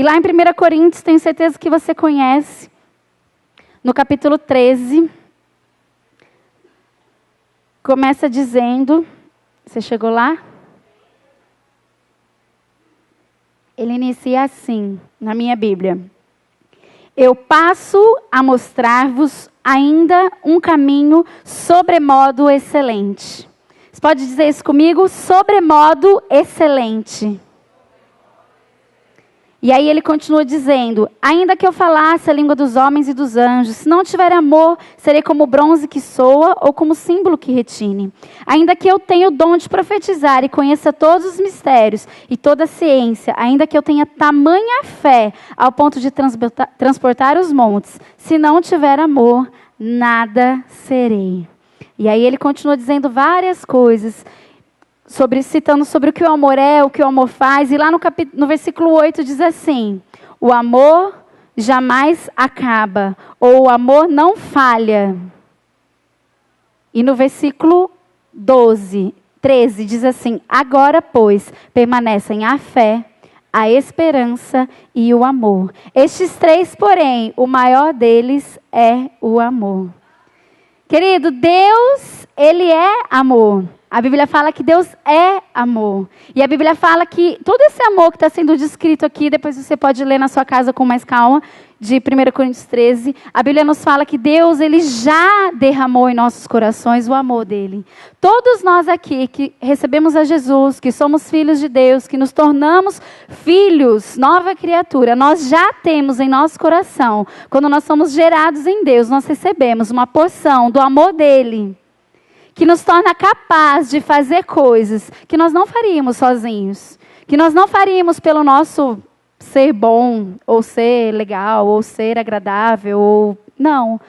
lá em 1 Coríntios, tenho certeza que você conhece, no capítulo 13, começa dizendo, você chegou lá? Ele inicia assim, na minha Bíblia. Eu passo a mostrar-vos ainda um caminho sobremodo excelente. Você pode dizer isso comigo? Sobremodo excelente. E aí ele continua dizendo, ainda que eu falasse a língua dos homens e dos anjos, se não tiver amor, serei como o bronze que soa ou como símbolo que retine. Ainda que eu tenha o dom de profetizar e conheça todos os mistérios e toda a ciência, ainda que eu tenha tamanha fé ao ponto de transportar os montes, se não tiver amor, nada serei. E aí ele continua dizendo várias coisas, citando sobre o que o amor é, o que o amor faz. E lá no versículo 8 diz assim, o amor jamais acaba, ou o amor não falha. E no versículo 13 diz assim, agora, pois, permanecem a fé, a esperança e o amor. Estes três, porém, o maior deles é o amor. Querido, Deus, Ele é amor. A Bíblia fala que Deus é amor. E a Bíblia fala que todo esse amor que está sendo descrito aqui, depois você pode ler na sua casa com mais calma, de 1 Coríntios 13, a Bíblia nos fala que Deus, Ele já derramou em nossos corações o amor dEle. Todos nós aqui que recebemos a Jesus, que somos filhos de Deus, que nos tornamos filhos, nova criatura, nós já temos em nosso coração, quando nós somos gerados em Deus, nós recebemos uma porção do amor dEle, que nos torna capaz de fazer coisas que nós não faríamos sozinhos, que nós não faríamos pelo nosso ser bom, ou ser legal, ou ser agradável, ou não.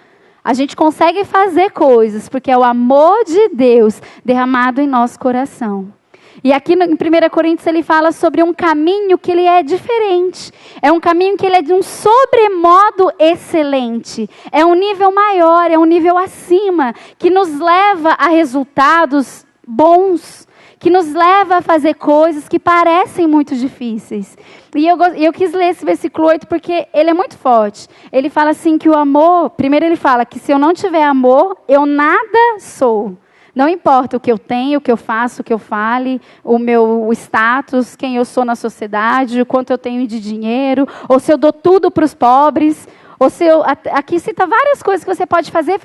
A gente consegue fazer coisas porque é o amor de Deus derramado em nosso coração. E aqui em 1 Coríntios ele fala sobre um caminho que ele é diferente. É um caminho que ele é de um sobremodo excelente. É um nível maior, é um nível acima, que nos leva a resultados bons, que nos leva a fazer coisas que parecem muito difíceis. E eu quis ler esse versículo 8 porque ele é muito forte. Ele fala assim que o amor, primeiro ele fala que se eu não tiver amor, eu nada sou. Não importa o que eu tenho, o que eu faço, o que eu fale, o meu status, quem eu sou na sociedade, o quanto eu tenho de dinheiro, ou se eu dou tudo para os pobres, ou se eu... Aqui cita várias coisas que você pode fazer,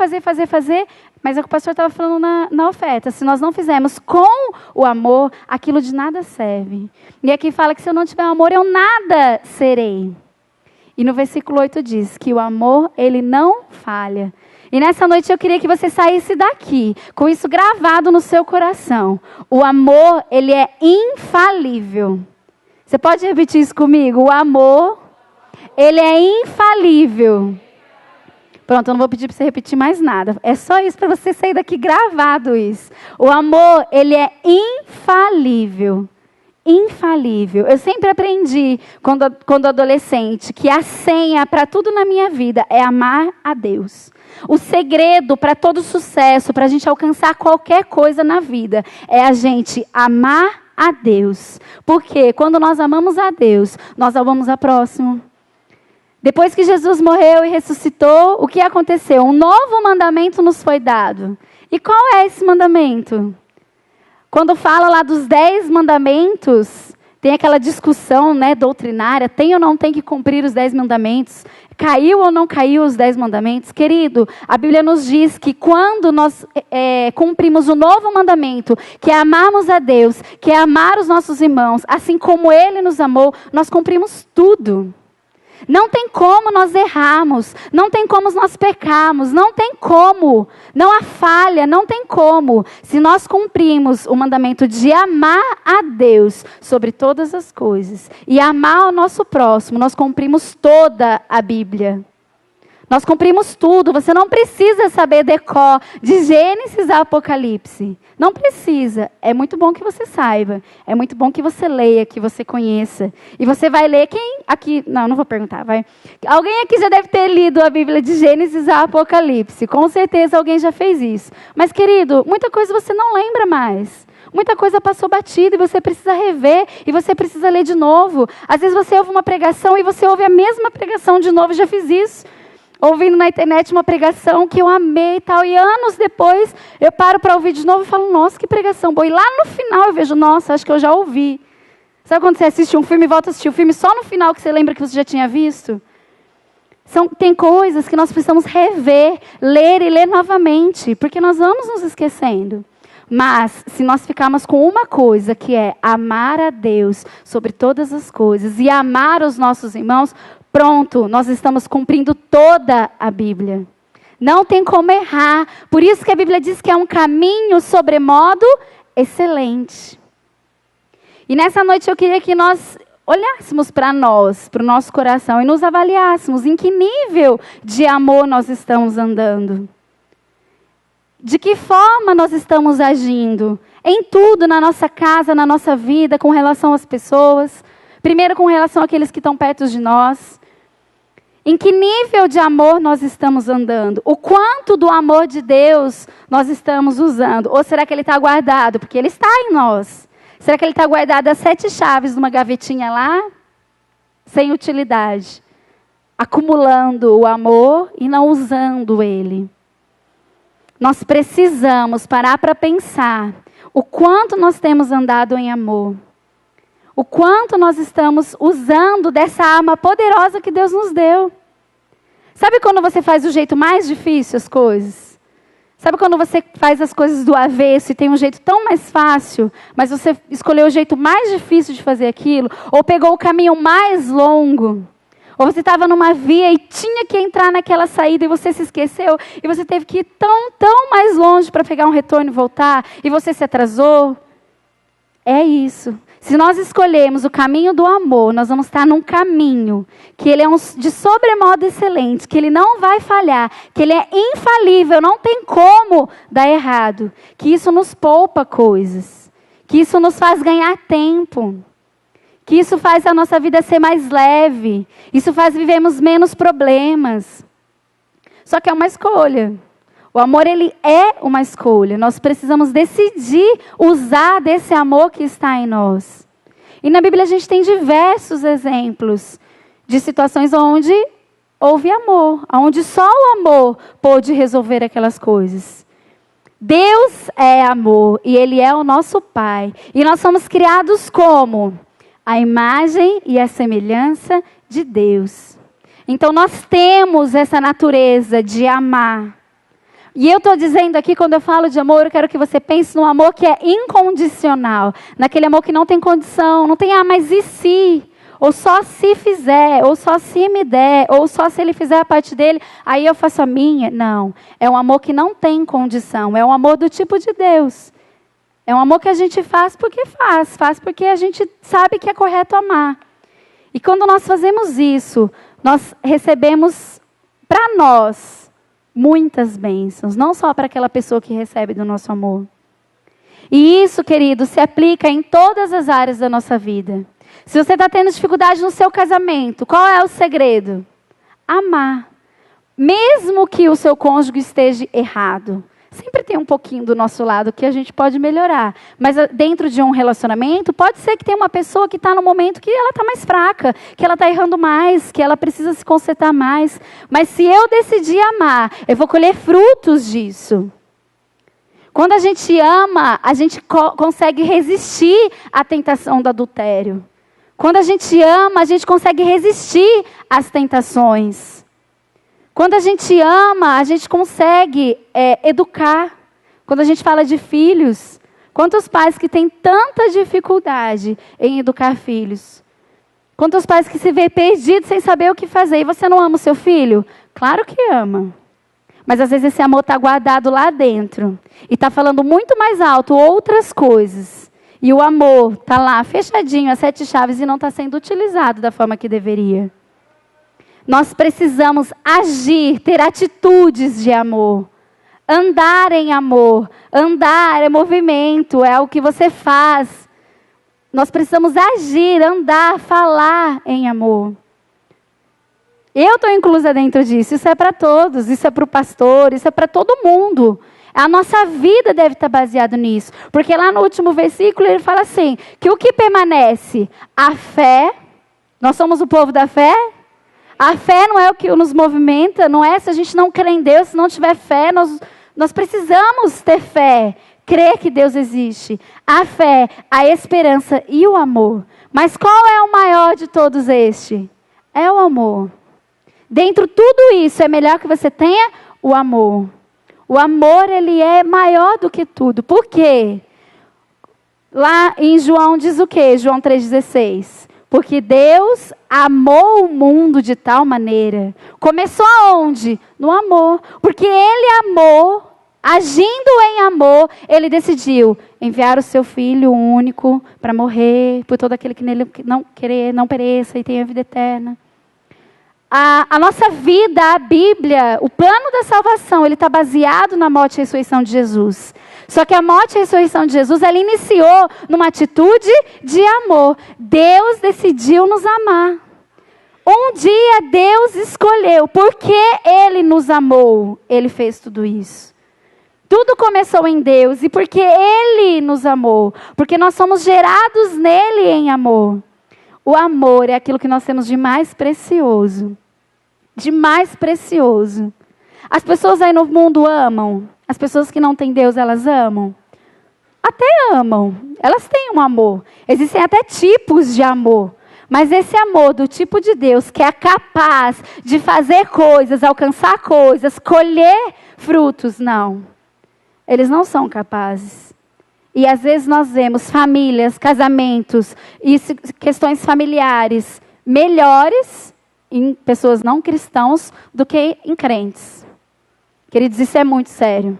mas é o que o pastor estava falando na oferta. Se nós não fizermos com o amor, aquilo de nada serve. E aqui fala que se eu não tiver amor, eu nada serei. E no versículo 8 diz que o amor, ele não falha. E nessa noite eu queria que você saísse daqui, com isso gravado no seu coração. O amor, ele é infalível. Você pode repetir isso comigo? O amor, ele é infalível. Pronto, eu não vou pedir para você repetir mais nada. É só isso para você sair daqui gravado isso. O amor, ele é infalível. Infalível. Eu sempre aprendi, quando adolescente, que a senha para tudo na minha vida é amar a Deus. O segredo para todo sucesso, para a gente alcançar qualquer coisa na vida, é a gente amar a Deus. Porque quando nós amamos a Deus, nós amamos a próximo. Depois que Jesus morreu e ressuscitou, o que aconteceu? Um novo mandamento nos foi dado. E qual é esse mandamento? Quando fala lá dos 10 mandamentos, tem aquela discussão, né, doutrinária, tem ou não tem que cumprir os 10 mandamentos? Caiu ou não caiu os 10 mandamentos? Querido, a Bíblia nos diz que quando nós cumprimos o novo mandamento, que é amarmos a Deus, que é amar os nossos irmãos, assim como Ele nos amou, nós cumprimos tudo. Não tem como nós errarmos, não tem como nós pecarmos, não tem como, não há falha, não tem como. Se nós cumprimos o mandamento de amar a Deus sobre todas as coisas e amar o nosso próximo, nós cumprimos toda a Bíblia. Nós cumprimos tudo, você não precisa saber decor de Gênesis a Apocalipse. Não precisa, é muito bom que você saiba, é muito bom que você leia, que você conheça. E você vai ler, quem aqui, não vou perguntar, vai. Alguém aqui já deve ter lido a Bíblia de Gênesis a Apocalipse, com certeza alguém já fez isso. Mas querido, muita coisa você não lembra mais. muita coisa passou batida e você precisa rever e você precisa ler de novo. Às vezes você ouve uma pregação e você ouve a mesma pregação de novo. Já fiz isso. Ouvindo na internet uma pregação que eu amei e tal. E anos depois eu paro para ouvir de novo e falo, nossa, que pregação boa. E lá no final eu vejo, nossa, acho que eu já ouvi. Sabe quando você assiste um filme e volta a assistir o filme só no final que você lembra que você já tinha visto? Tem coisas que nós precisamos rever, ler e ler novamente, porque nós vamos nos esquecendo. Mas, se nós ficarmos com uma coisa, que é amar a Deus sobre todas as coisas e amar os nossos irmãos, pronto, nós estamos cumprindo toda a Bíblia. Não tem como errar. Por isso que a Bíblia diz que é um caminho sobremodo excelente. E nessa noite eu queria que nós olhássemos para nós, para o nosso coração e nos avaliássemos em que nível de amor nós estamos andando. De que forma nós estamos agindo? Em tudo, na nossa casa, na nossa vida, com relação às pessoas. Primeiro com relação àqueles que estão perto de nós. Em que nível de amor nós estamos andando? O quanto do amor de Deus nós estamos usando? Ou será que Ele está guardado? Porque Ele está em nós. Será que Ele está guardado as 7 chaves numa gavetinha lá? Sem utilidade. Acumulando o amor e não usando ele. Nós precisamos parar para pensar o quanto nós temos andado em amor. O quanto nós estamos usando dessa arma poderosa que Deus nos deu. Sabe quando você faz do jeito mais difícil as coisas? Sabe quando você faz as coisas do avesso e tem um jeito tão mais fácil, mas você escolheu o jeito mais difícil de fazer aquilo? Ou pegou o caminho mais longo? Ou você estava numa via e tinha que entrar naquela saída e você se esqueceu? E você teve que ir tão mais longe para pegar um retorno e voltar? E você se atrasou? É isso. Se nós escolhermos o caminho do amor, nós vamos estar num caminho que ele é de sobremodo excelente, que ele não vai falhar, que ele é infalível, não tem como dar errado. Que isso nos poupa coisas, que isso nos faz ganhar tempo, que isso faz a nossa vida ser mais leve, isso faz vivermos menos problemas. Só que é uma escolha. O amor, ele é uma escolha. Nós precisamos decidir usar desse amor que está em nós. E na Bíblia a gente tem diversos exemplos de situações onde houve amor, onde só o amor pôde resolver aquelas coisas. Deus é amor e Ele é o nosso Pai. E nós somos criados como? A imagem e a semelhança de Deus. Então nós temos essa natureza de amar. E eu estou dizendo aqui, quando eu falo de amor, eu quero que você pense no amor que é incondicional. Naquele amor que não tem condição, não tem, mas e se? Ou só se fizer, ou só se me der, ou só se ele fizer a parte dele, aí eu faço a minha. Não, é um amor que não tem condição, é um amor do tipo de Deus. É um amor que a gente faz porque faz porque a gente sabe que é correto amar. E quando nós fazemos isso, nós recebemos para nós muitas bênçãos, não só para aquela pessoa que recebe do nosso amor. E isso, querido, se aplica em todas as áreas da nossa vida. Se você está tendo dificuldade no seu casamento, qual é o segredo? Amar. Mesmo que o seu cônjuge esteja errado. Sempre tem um pouquinho do nosso lado que a gente pode melhorar. Mas dentro de um relacionamento, pode ser que tenha uma pessoa que está no momento que ela está mais fraca, que ela está errando mais, que ela precisa se consertar mais. Mas se eu decidir amar, eu vou colher frutos disso. Quando a gente ama, a gente consegue resistir à tentação do adultério. Quando a gente ama, a gente consegue resistir às tentações. Quando a gente ama, a gente consegue educar. Quando a gente fala de filhos, quantos pais que têm tanta dificuldade em educar filhos? Quantos pais que se vê perdidos sem saber o que fazer? E você não ama o seu filho? Claro que ama. Mas às vezes esse amor está guardado lá dentro. E está falando muito mais alto outras coisas. E o amor está lá fechadinho, as 7 chaves, e não está sendo utilizado da forma que deveria. Nós precisamos agir, ter atitudes de amor. Andar em amor. Andar é movimento, é o que você faz. Nós precisamos agir, andar, falar em amor. Eu estou inclusa dentro disso. Isso é para todos, isso é para o pastor, isso é para todo mundo. A nossa vida deve estar baseada nisso. Porque lá no último versículo ele fala assim, que o que permanece? A fé. Nós somos o povo da fé? A fé não é o que nos movimenta, não é se a gente não crê em Deus, se não tiver fé, nós precisamos ter fé, crer que Deus existe. A fé, a esperança e o amor. Mas qual é o maior de todos estes? É o amor. Dentro de tudo isso, é melhor que você tenha o amor. O amor, ele é maior do que tudo. Por quê? Lá em João diz o quê? João 3,16. Porque Deus amou o mundo de tal maneira. Começou aonde? No amor. Porque Ele amou, agindo em amor, Ele decidiu enviar o seu Filho único para morrer por todo aquele que nele não pereça e tenha vida eterna. A nossa vida, a Bíblia, o plano da salvação, ele está baseado na morte e ressurreição de Jesus. Só que a morte e a ressurreição de Jesus, ela iniciou numa atitude de amor. Deus decidiu nos amar. Um dia Deus escolheu, porque Ele nos amou, Ele fez tudo isso. Tudo começou em Deus e porque Ele nos amou, porque nós somos gerados nele em amor. O amor é aquilo que nós temos de mais precioso. De mais precioso. As pessoas aí no mundo amam. As pessoas que não têm Deus, elas amam. Até amam. Elas têm um amor. Existem até tipos de amor. Mas esse amor do tipo de Deus, que é capaz de fazer coisas, alcançar coisas, colher frutos, não. Eles não são capazes. E às vezes nós vemos famílias, casamentos e questões familiares melhores em pessoas não cristãos do que em crentes. Queridos, isso é muito sério.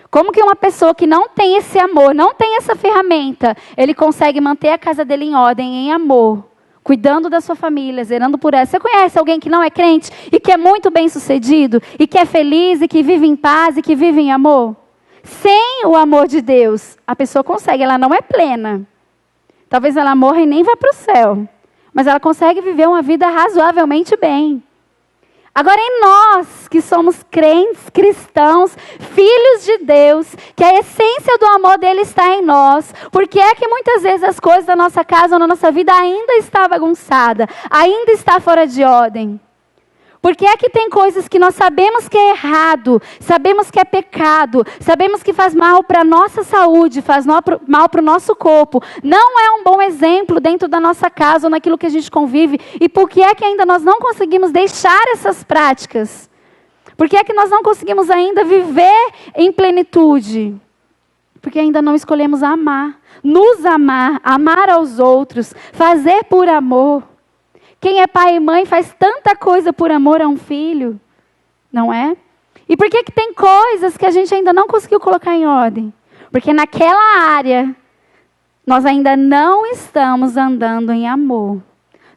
Como que uma pessoa que não tem esse amor, não tem essa ferramenta, ele consegue manter a casa dele em ordem, em amor, cuidando da sua família, zerando por ela? Você conhece alguém que não é crente e que é muito bem sucedido, e que é feliz, e que vive em paz, e que vive em amor? Sem o amor de Deus, a pessoa consegue, ela não é plena. Talvez ela morra e nem vá para o céu. Mas ela consegue viver uma vida razoavelmente bem. Agora, em nós, que somos crentes, cristãos, filhos de Deus, que a essência do amor dele está em nós, porque é que muitas vezes as coisas da nossa casa ou na nossa vida ainda está bagunçada, ainda está fora de ordem? Porque é que tem coisas que nós sabemos que é errado, sabemos que é pecado, sabemos que faz mal para a nossa saúde, faz mal para o nosso corpo. Não é um bom exemplo dentro da nossa casa ou naquilo que a gente convive. E por que é que ainda nós não conseguimos deixar essas práticas? Por que é que nós não conseguimos ainda viver em plenitude? Porque ainda não escolhemos amar, nos amar, amar aos outros, fazer por amor. Quem é pai e mãe faz tanta coisa por amor a um filho, não é? E por que tem coisas que a gente ainda não conseguiu colocar em ordem? Porque naquela área, nós ainda não estamos andando em amor.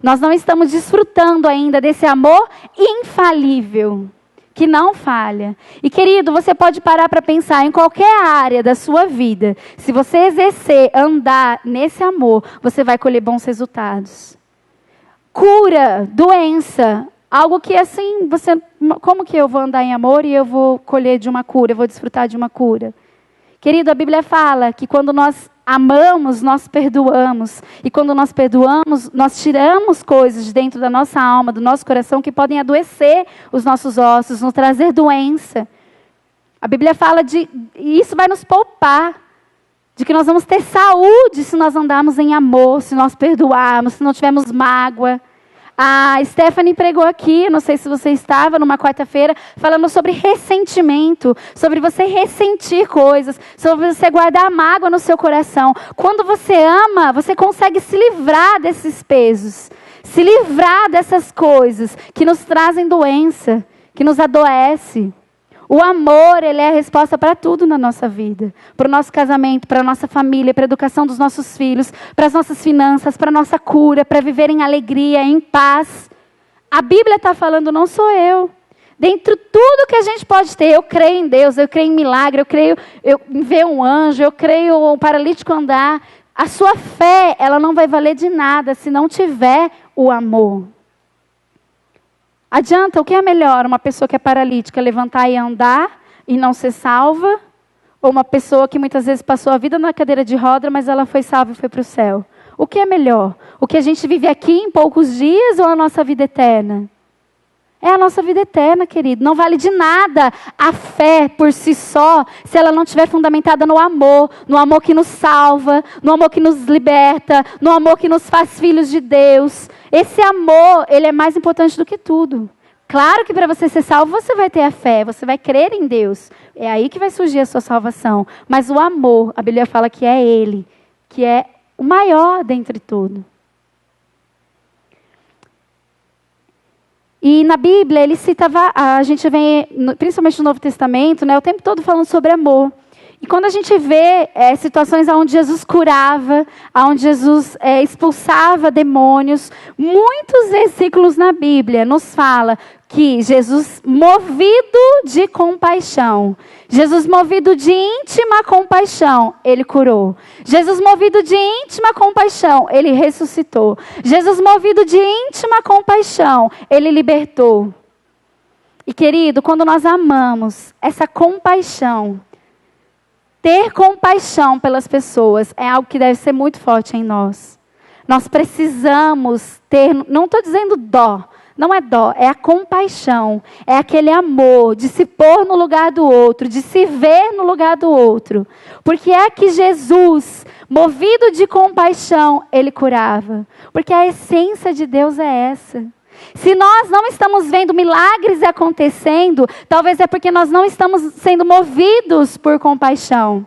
Nós não estamos desfrutando ainda desse amor infalível, que não falha. E querido, você pode parar para pensar em qualquer área da sua vida. Se você exercer, andar nesse amor, você vai colher bons resultados. Cura, doença, algo que assim, como que eu vou andar em amor e eu vou colher de uma cura, eu vou desfrutar de uma cura? Querido, a Bíblia fala que quando nós amamos, nós perdoamos. E quando nós perdoamos, nós tiramos coisas de dentro da nossa alma, do nosso coração, que podem adoecer os nossos ossos, nos trazer doença. A Bíblia fala e isso vai nos poupar, de que nós vamos ter saúde se nós andarmos em amor, se nós perdoarmos, se não tivermos mágoa. A Stephanie pregou aqui, não sei se você estava, numa quarta-feira, falando sobre ressentimento, sobre você ressentir coisas, sobre você guardar mágoa no seu coração. Quando você ama, você consegue se livrar desses pesos, se livrar dessas coisas que nos trazem doença, que nos adoece. O amor, ele é a resposta para tudo na nossa vida. Para o nosso casamento, para a nossa família, para a educação dos nossos filhos, para as nossas finanças, para a nossa cura, para viver em alegria, em paz. A Bíblia está falando, não sou eu. Dentro de tudo que a gente pode ter, eu creio em Deus, eu creio em milagre, eu creio em ver um anjo, eu creio um paralítico andar. A sua fé, ela não vai valer de nada se não tiver o amor. Adianta, o que é melhor? Uma pessoa que é paralítica levantar e andar e não ser salva? Ou uma pessoa que muitas vezes passou a vida na cadeira de roda, mas ela foi salva e foi para o céu? O que é melhor? O que a gente vive aqui em poucos dias ou a nossa vida eterna? É a nossa vida eterna, querido. Não vale de nada a fé por si só, se ela não estiver fundamentada no amor que nos salva, no amor que nos liberta, no amor que nos faz filhos de Deus. Esse amor, ele é mais importante do que tudo. Claro que para você ser salvo, você vai ter a fé, você vai crer em Deus. É aí que vai surgir a sua salvação. Mas o amor, a Bíblia fala que é Ele, que é o maior dentre tudo. E na Bíblia, ele citava, a gente vê, principalmente no Novo Testamento, né, o tempo todo falando sobre amor. E quando a gente vê situações onde Jesus curava, onde Jesus expulsava demônios, muitos versículos na Bíblia nos fala que Jesus, movido de compaixão, Jesus movido de íntima compaixão, ele curou. Jesus movido de íntima compaixão, ele ressuscitou. Jesus movido de íntima compaixão, ele libertou. E querido, quando nós amamos essa compaixão, ter compaixão pelas pessoas é algo que deve ser muito forte em nós. Nós precisamos ter, não estou dizendo dó, não é dó, é a compaixão, é aquele amor de se pôr no lugar do outro, de se ver no lugar do outro. Porque é que Jesus, movido de compaixão, ele curava. Porque a essência de Deus é essa. Se nós não estamos vendo milagres acontecendo, talvez é porque nós não estamos sendo movidos por compaixão.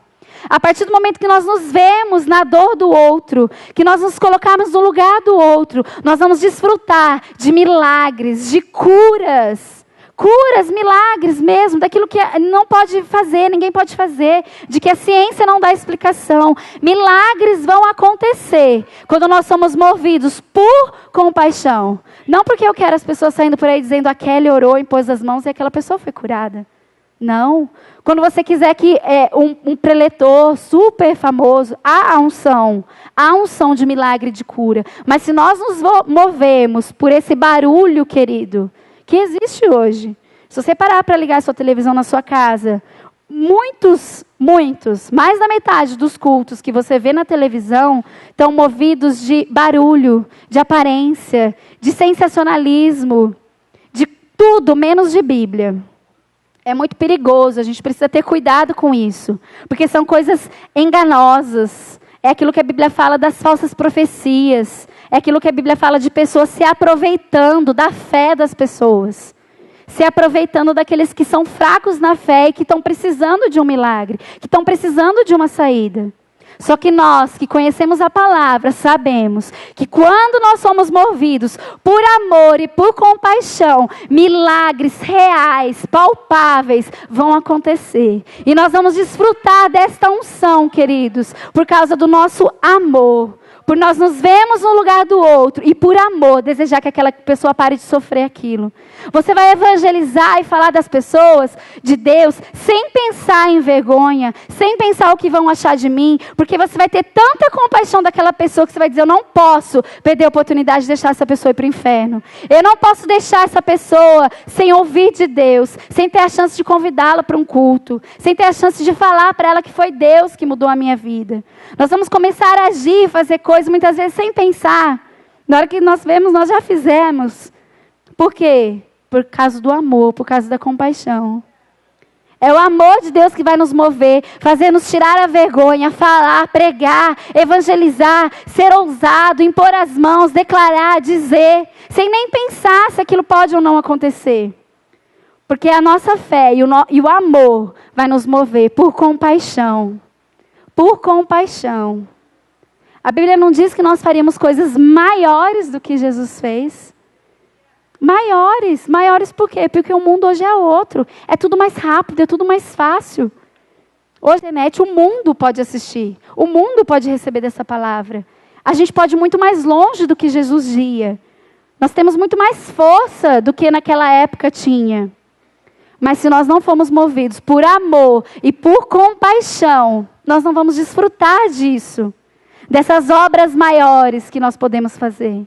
A partir do momento que nós nos vemos na dor do outro, que nós nos colocarmos no lugar do outro, nós vamos desfrutar de milagres, de curas. Curas, milagres mesmo, daquilo que não pode fazer, ninguém pode fazer, de que a ciência não dá explicação. Milagres vão acontecer quando nós somos movidos por compaixão. Não porque eu quero as pessoas saindo por aí dizendo a Kelly orou, impôs as mãos e aquela pessoa foi curada. Não. Quando você quiser que um preletor super famoso, há a unção de milagre de cura. Mas se nós nos movemos por esse barulho, querido, que existe hoje. Se você parar para ligar a sua televisão na sua casa, muitos, mais da metade dos cultos que você vê na televisão estão movidos de barulho, de aparência, de sensacionalismo, de tudo menos de Bíblia. É muito perigoso, a gente precisa ter cuidado com isso, porque são coisas enganosas. É aquilo que a Bíblia fala das falsas profecias. É aquilo que a Bíblia fala de pessoas se aproveitando da fé das pessoas. Se aproveitando daqueles que são fracos na fé e que estão precisando de um milagre, que estão precisando de uma saída. Só que nós que conhecemos a palavra, sabemos que quando nós somos movidos por amor e por compaixão, milagres reais, palpáveis, vão acontecer. E nós vamos desfrutar desta unção, queridos, por causa do nosso amor. Por nós nos vemos no lugar do outro e por amor desejar que aquela pessoa pare de sofrer aquilo. Você vai evangelizar e falar das pessoas, de Deus, sem pensar em vergonha, sem pensar o que vão achar de mim, porque você vai ter tanta compaixão daquela pessoa que você vai dizer, eu não posso perder a oportunidade de deixar essa pessoa ir para o inferno. Eu não posso deixar essa pessoa sem ouvir de Deus, sem ter a chance de convidá-la para um culto, sem ter a chance de falar para ela que foi Deus que mudou a minha vida. Nós vamos começar a agir, fazer coisas muitas vezes sem pensar. Na hora que nós vemos, nós já fizemos. Por quê? Por causa do amor, por causa da compaixão. É o amor de Deus que vai nos mover, fazer nos tirar a vergonha, falar, pregar, evangelizar, ser ousado, impor as mãos, declarar, dizer, sem nem pensar se aquilo pode ou não acontecer. Porque a nossa fé e o amor vai nos mover por compaixão. Por compaixão. A Bíblia não diz que nós faríamos coisas maiores do que Jesus fez. Maiores por quê? Porque o mundo hoje é outro. É tudo mais rápido, é tudo mais fácil. Hoje na internet o mundo pode assistir. O mundo pode receber dessa palavra. A gente pode ir muito mais longe do que Jesus ia. Nós temos muito mais força do que naquela época tinha. Mas se nós não formos movidos por amor e por compaixão, nós não vamos desfrutar disso. Dessas obras maiores que nós podemos fazer.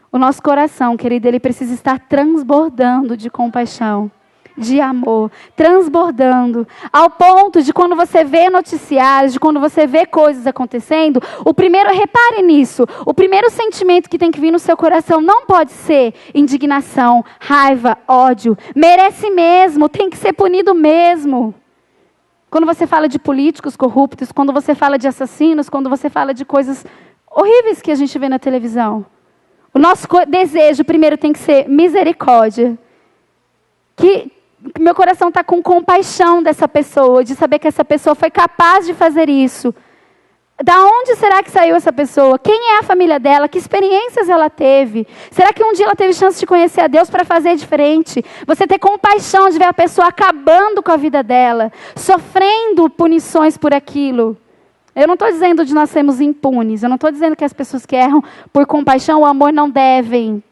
O nosso coração, querido, ele precisa estar transbordando de compaixão. de amor, transbordando, ao ponto de quando você vê noticiários, de quando você vê coisas acontecendo, repare nisso, o primeiro sentimento que tem que vir no seu coração não pode ser indignação, raiva, ódio, merece mesmo, tem que ser punido mesmo. Quando você fala de políticos corruptos, quando você fala de assassinos, quando você fala de coisas horríveis que a gente vê na televisão, o nosso desejo primeiro tem que ser misericórdia. Que meu coração está com compaixão dessa pessoa, de saber que essa pessoa foi capaz de fazer isso. Da onde será que saiu essa pessoa? Quem é a família dela? Que experiências ela teve? Será que um dia ela teve chance de conhecer a Deus para fazer diferente? Você ter compaixão de ver a pessoa acabando com a vida dela, sofrendo punições por aquilo. Eu não estou dizendo de nós sermos impunes. Eu não estou dizendo que as pessoas que erram por compaixão, o amor, não devem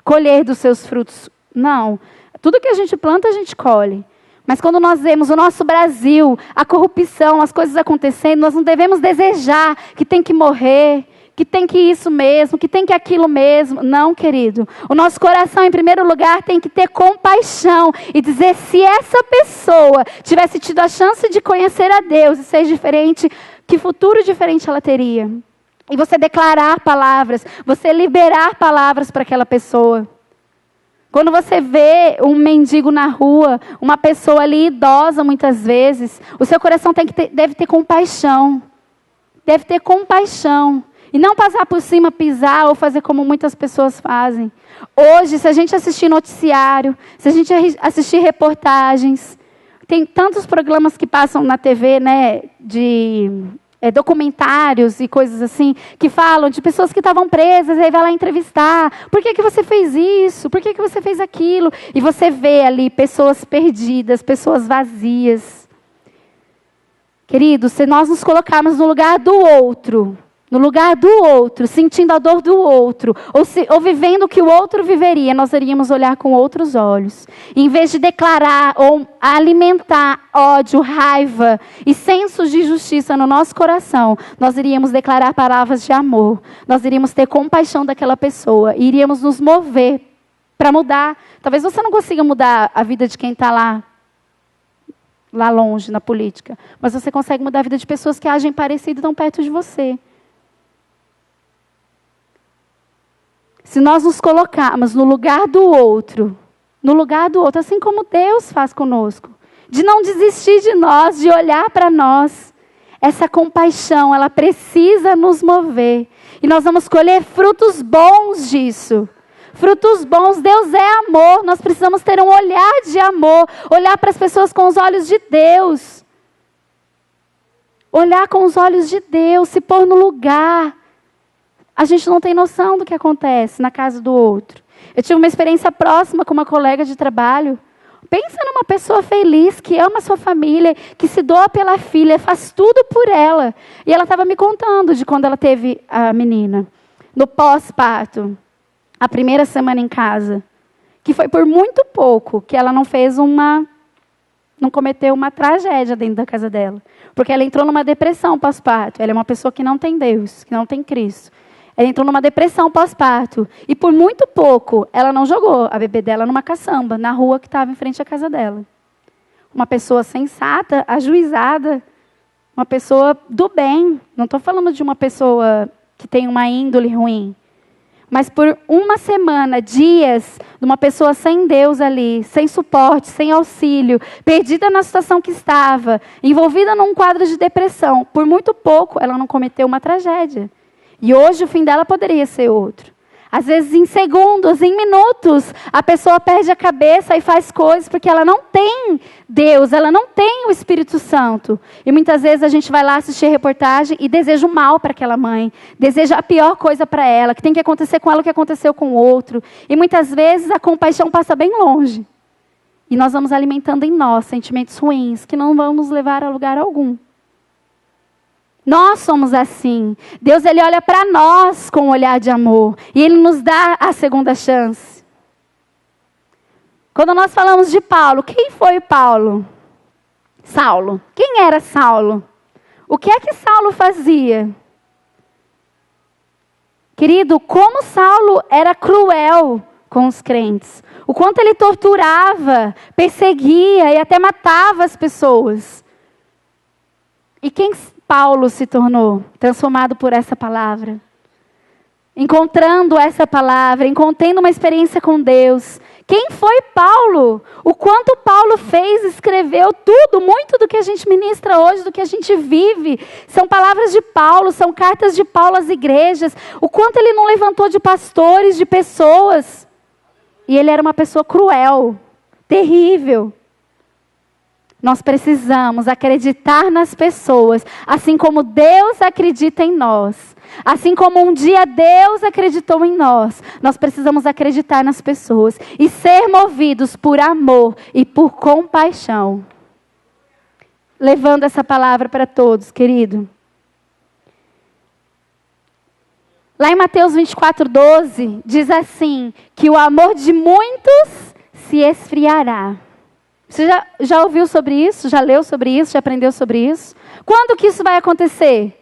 colher dos seus frutos. Não. Tudo que a gente planta, a gente colhe. Mas quando nós vemos o nosso Brasil, a corrupção, as coisas acontecendo, nós não devemos desejar que tem que morrer, que tem que isso mesmo, que tem que aquilo mesmo. Não, querido. O nosso coração, em primeiro lugar, tem que ter compaixão e dizer, se essa pessoa tivesse tido a chance de conhecer a Deus e ser diferente, que futuro diferente ela teria? E você declarar palavras, você liberar palavras para aquela pessoa. Quando você vê um mendigo na rua, uma pessoa ali idosa muitas vezes, o seu coração deve ter compaixão. Deve ter compaixão. E não passar por cima, pisar ou fazer como muitas pessoas fazem. Hoje, se a gente assistir noticiário, se a gente assistir reportagens, tem tantos programas que passam na TV, né, de documentários e coisas assim, que falam de pessoas que estavam presas, e aí vai lá entrevistar. Por que você fez isso? Por que você fez aquilo? E você vê ali pessoas perdidas, pessoas vazias. Queridos, se nós nos colocarmos no lugar do outro, sentindo a dor do outro, ou vivendo o que o outro viveria, nós iríamos olhar com outros olhos. Em vez de declarar ou alimentar ódio, raiva e sensos de justiça no nosso coração, nós iríamos declarar palavras de amor. Nós iríamos ter compaixão daquela pessoa e iríamos nos mover para mudar. Talvez você não consiga mudar a vida de quem está lá longe na política, mas você consegue mudar a vida de pessoas que agem parecido e estão perto de você. Se nós nos colocarmos no lugar do outro, assim como Deus faz conosco, de não desistir de nós, de olhar para nós, essa compaixão, ela precisa nos mover. E nós vamos colher frutos bons disso. Frutos bons, Deus é amor, nós precisamos ter um olhar de amor, olhar para as pessoas com os olhos de Deus. Olhar com os olhos de Deus, se pôr no lugar. A gente não tem noção do que acontece na casa do outro. Eu tive uma experiência próxima com uma colega de trabalho. Pensa numa pessoa feliz, que ama a sua família, que se doa pela filha, faz tudo por ela. E ela estava me contando de quando ela teve a menina, no pós-parto, a primeira semana em casa, que foi por muito pouco que ela não cometeu uma tragédia dentro da casa dela. Porque ela entrou numa depressão pós-parto. Ela é uma pessoa que não tem Deus, que não tem Cristo. Ela entrou numa depressão pós-parto. E por muito pouco, ela não jogou a bebê dela numa caçamba, na rua que estava em frente à casa dela. Uma pessoa sensata, ajuizada, uma pessoa do bem. Não estou falando de uma pessoa que tem uma índole ruim. Mas por uma semana, dias, de uma pessoa sem Deus ali, sem suporte, sem auxílio, perdida na situação que estava, envolvida num quadro de depressão, por muito pouco ela não cometeu uma tragédia. E hoje o fim dela poderia ser outro. Às vezes em segundos, em minutos, a pessoa perde a cabeça e faz coisas porque ela não tem Deus, ela não tem o Espírito Santo. E muitas vezes a gente vai lá assistir a reportagem e deseja o mal para aquela mãe, deseja a pior coisa para ela, que tem que acontecer com ela o que aconteceu com o outro. E muitas vezes a compaixão passa bem longe. E nós vamos alimentando em nós sentimentos ruins que não vão nos levar a lugar algum. Nós somos assim. Deus, Ele olha para nós com um olhar de amor. E Ele nos dá a segunda chance. Quando nós falamos de Paulo, quem foi Paulo? Saulo. Quem era Saulo? O que é que Saulo fazia? Querido, como Saulo era cruel com os crentes. O quanto ele torturava, perseguia e até matava as pessoas. E quem Paulo se tornou? Transformado por essa palavra. Encontrando essa palavra, encontrando uma experiência com Deus. Quem foi Paulo? O quanto Paulo fez, escreveu tudo, muito do que a gente ministra hoje, do que a gente vive. São palavras de Paulo, são cartas de Paulo às igrejas. O quanto ele não levantou de pastores, de pessoas. E ele era uma pessoa cruel, terrível. Nós precisamos acreditar nas pessoas, assim como Deus acredita em nós. Assim como um dia Deus acreditou em nós, nós precisamos acreditar nas pessoas e ser movidos por amor e por compaixão. Levando essa palavra para todos, querido. Lá em Mateus 24:12, diz assim, que o amor de muitos se esfriará. Você já ouviu sobre isso? Já leu sobre isso? Já aprendeu sobre isso? Quando que isso vai acontecer?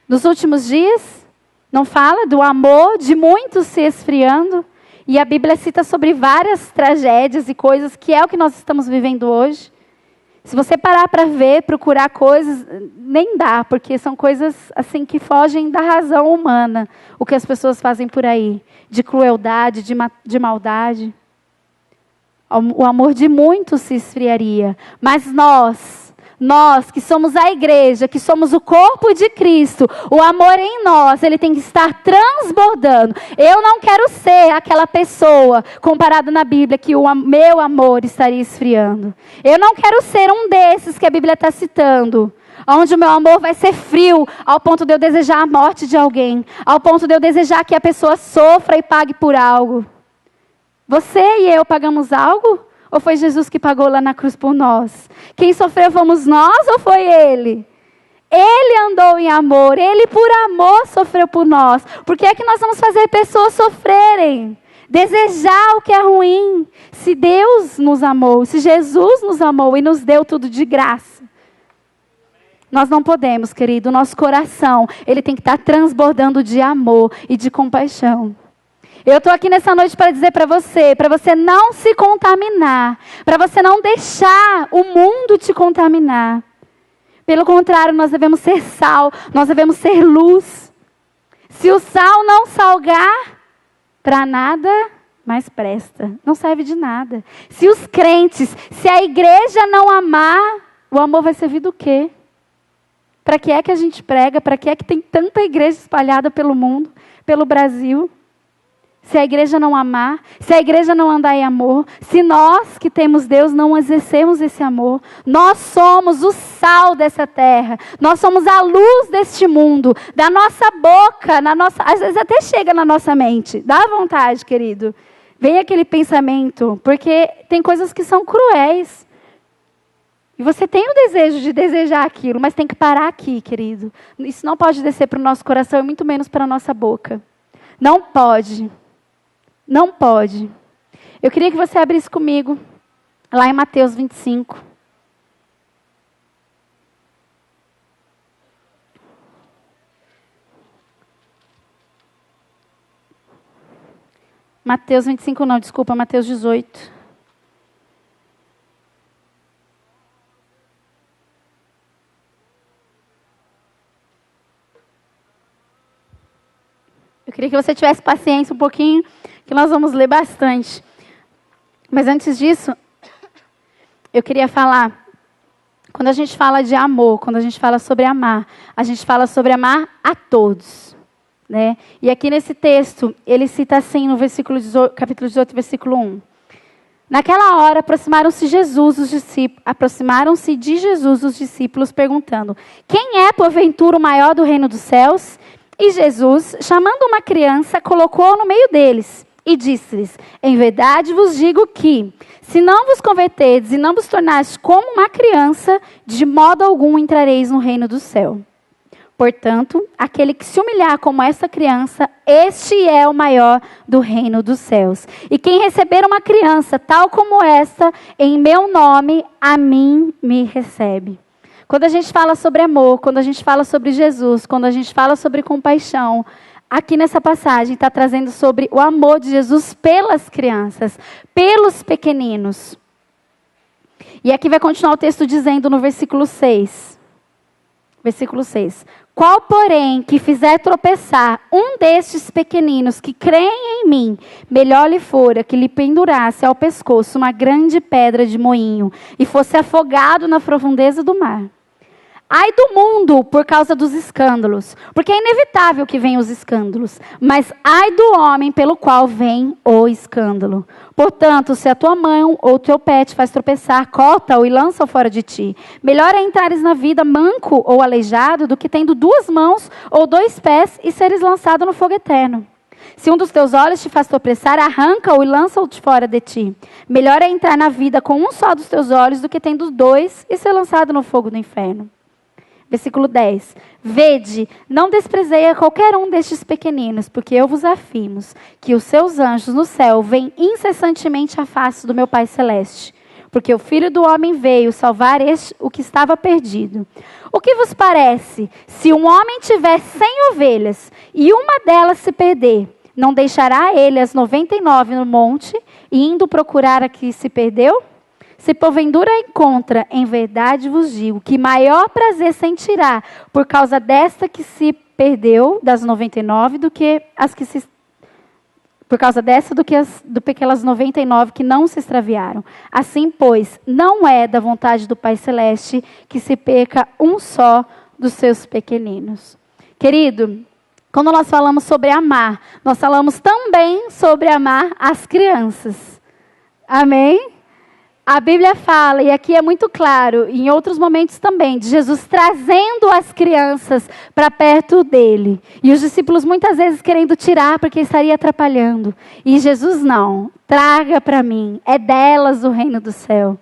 Nos últimos dias? Não fala do amor de muitos se esfriando? E a Bíblia cita sobre várias tragédias e coisas que é o que nós estamos vivendo hoje. Se você parar para ver, procurar coisas, nem dá, porque são coisas assim que fogem da razão humana. O que as pessoas fazem por aí, de crueldade, de maldade. O amor de muitos se esfriaria. Mas nós que somos a igreja, que somos o corpo de Cristo, o amor em nós, ele tem que estar transbordando. Eu não quero ser aquela pessoa, comparado na Bíblia, que o meu amor estaria esfriando. Eu não quero ser um desses que a Bíblia está citando, onde o meu amor vai ser frio, ao ponto de eu desejar a morte de alguém, ao ponto de eu desejar que a pessoa sofra e pague por algo. Você e eu pagamos algo? Ou foi Jesus que pagou lá na cruz por nós? Quem sofreu fomos nós ou foi Ele? Ele andou em amor, Ele por amor sofreu por nós. Por que é que nós vamos fazer pessoas sofrerem? Desejar o que é ruim? Se Deus nos amou, se Jesus nos amou e nos deu tudo de graça. Nós não podemos, querido, o nosso coração, ele tem que estar transbordando de amor e de compaixão. Eu estou aqui nessa noite para dizer para você não se contaminar, para você não deixar o mundo te contaminar. Pelo contrário, nós devemos ser sal, nós devemos ser luz. Se o sal não salgar, para nada mais presta, não serve de nada. Se os crentes, se a igreja não amar, o amor vai servir do quê? Para que é que a gente prega? Para que é que tem tanta igreja espalhada pelo mundo, pelo Brasil? Se a igreja não amar, se a igreja não andar em amor, se nós que temos Deus não exercemos esse amor, nós somos o sal dessa terra, nós somos a luz deste mundo, da nossa boca, às vezes até chega na nossa mente, dá vontade, querido. Vem aquele pensamento, porque tem coisas que são cruéis. E você tem o desejo de desejar aquilo, mas tem que parar aqui, querido. Isso não pode descer para o nosso coração e muito menos para a nossa boca. Não pode. Não pode. Eu queria que você abrisse comigo, lá em Mateus 25. Mateus 25 não, desculpa, Mateus 18. Eu queria que você tivesse paciência um pouquinho, que nós vamos ler bastante. Mas antes disso, eu queria falar, quando a gente fala de amor, quando a gente fala sobre amar, a gente fala sobre amar a todos. Né? E aqui nesse texto, ele cita assim no capítulo 18, versículo 1. Naquela hora, aproximaram-se de Jesus os discípulos, perguntando: quem é, porventura, o maior do reino dos céus? E Jesus, chamando uma criança, colocou-a no meio deles e disse-lhes: em verdade vos digo que, se não vos converterdes e não vos tornares como uma criança, de modo algum entrareis no reino do céu. Portanto, aquele que se humilhar como essa criança, este é o maior do reino dos céus. E quem receber uma criança tal como esta, em meu nome, a mim me recebe. Quando a gente fala sobre amor, quando a gente fala sobre Jesus, quando a gente fala sobre compaixão, aqui nessa passagem está trazendo sobre o amor de Jesus pelas crianças, pelos pequeninos. E aqui vai continuar o texto dizendo no versículo 6. Versículo 6. Qual, porém, que fizer tropeçar um destes pequeninos que creem em mim, melhor lhe fora que lhe pendurasse ao pescoço uma grande pedra de moinho e fosse afogado na profundeza do mar. Ai do mundo por causa dos escândalos, porque é inevitável que venham os escândalos, mas ai do homem pelo qual vem o escândalo. Portanto, se a tua mão ou teu pé te faz tropeçar, corta-o e lança-o fora de ti. Melhor é entrares na vida manco ou aleijado do que tendo 2 mãos ou 2 pés e seres lançado no fogo eterno. Se um dos teus olhos te faz tropeçar, arranca-o e lança-o de fora de ti. Melhor é entrar na vida com um só dos teus olhos do que tendo 2 e ser lançado no fogo do inferno. Versículo 10. Vede, não desprezei a qualquer um destes pequeninos, porque eu vos afirmo que os seus anjos no céu veem incessantemente a face do meu Pai Celeste. Porque o Filho do Homem veio salvar o que estava perdido. O que vos parece? Se um homem tiver 100 ovelhas e uma delas se perder, não deixará ele as 99 no monte, e indo procurar a que se perdeu? Se porventura encontra, em verdade vos digo, que maior prazer sentirá por causa desta que se perdeu, das 99, do que as que se... Por causa dessa, do que aquelas 99 que não se extraviaram. Assim, pois, não é da vontade do Pai Celeste que se perca um só dos seus pequeninos. Querido, quando nós falamos sobre amar, nós falamos também sobre amar as crianças. Amém? A Bíblia fala, e aqui é muito claro, em outros momentos também, de Jesus trazendo as crianças para perto dele. E os discípulos muitas vezes querendo tirar porque estaria atrapalhando. E Jesus não, traga para mim, é delas o reino do céu.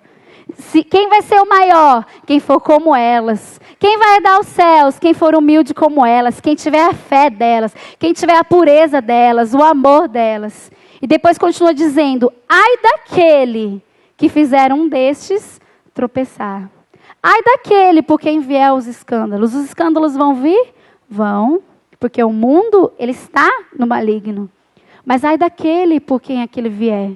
Quem vai ser o maior? Quem for como elas. Quem vai herdar os céus? Quem for humilde como elas. Quem tiver a fé delas. Quem tiver a pureza delas, o amor delas. E depois continua dizendo, ai daquele que fizeram um destes tropeçar. Ai daquele por quem vier os escândalos. Os escândalos vão vir? Vão, porque o mundo ele está no maligno. Mas ai daquele por quem aquele vier.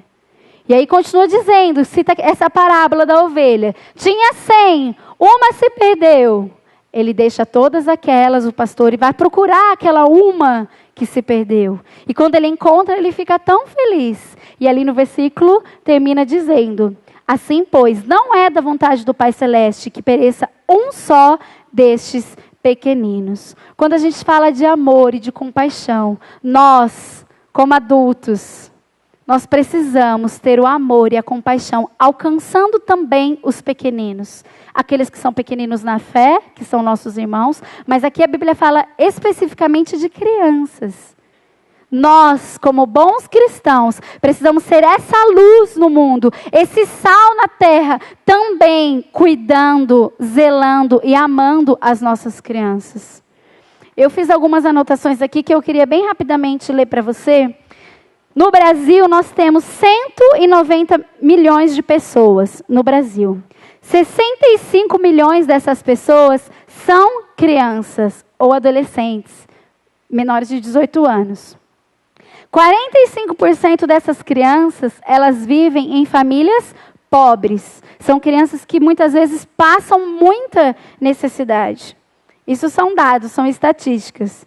E aí continua dizendo, cita essa parábola da ovelha. Tinha 100, uma se perdeu. Ele deixa todas aquelas, o pastor, e vai procurar aquela uma que se perdeu. E quando ele encontra, ele fica tão feliz. E ali no versículo termina dizendo, assim, pois, não é da vontade do Pai Celeste que pereça um só destes pequeninos. Quando a gente fala de amor e de compaixão, nós, como adultos, nós precisamos ter o amor e a compaixão, alcançando também os pequeninos. Aqueles que são pequeninos na fé, que são nossos irmãos, mas aqui a Bíblia fala especificamente de crianças. Nós, como bons cristãos, precisamos ser essa luz no mundo, esse sal na terra, também cuidando, zelando e amando as nossas crianças. Eu fiz algumas anotações aqui que eu queria bem rapidamente ler para você. No Brasil, nós temos 190 milhões de pessoas no Brasil. 65 milhões dessas pessoas são crianças ou adolescentes, menores de 18 anos. 45% dessas crianças, elas vivem em famílias pobres. São crianças que muitas vezes passam muita necessidade. Isso são dados, são estatísticas.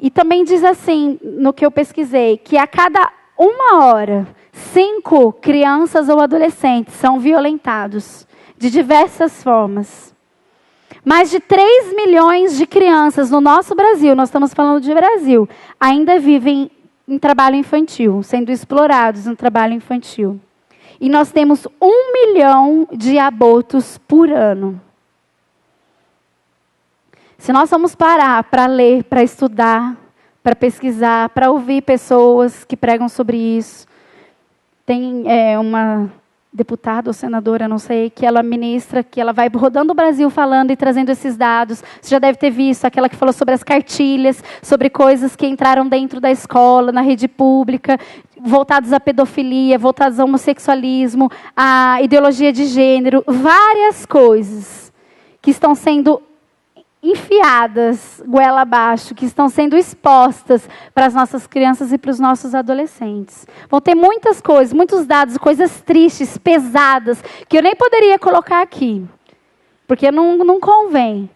E também diz assim, no que eu pesquisei, que a cada 1 hora, 5 crianças ou adolescentes são violentados de diversas formas. Mais de 3 milhões de crianças no nosso Brasil, nós estamos falando de Brasil, ainda vivem em trabalho infantil, sendo explorados no trabalho infantil. E nós temos 1 milhão de abortos por ano. Se nós vamos parar para ler, para estudar, para pesquisar, para ouvir pessoas que pregam sobre isso, tem uma deputada ou senadora, não sei, que ela ministra, que ela vai rodando o Brasil falando e trazendo esses dados. Você já deve ter visto aquela que falou sobre as cartilhas, sobre coisas que entraram dentro da escola, na rede pública, voltados à pedofilia, voltados ao homossexualismo, à ideologia de gênero, várias coisas que estão sendo enfiadas goela abaixo, que estão sendo expostas para as nossas crianças e para os nossos adolescentes. Vão ter muitas coisas, muitos dados, coisas tristes, pesadas, que eu nem poderia colocar aqui, porque não convém.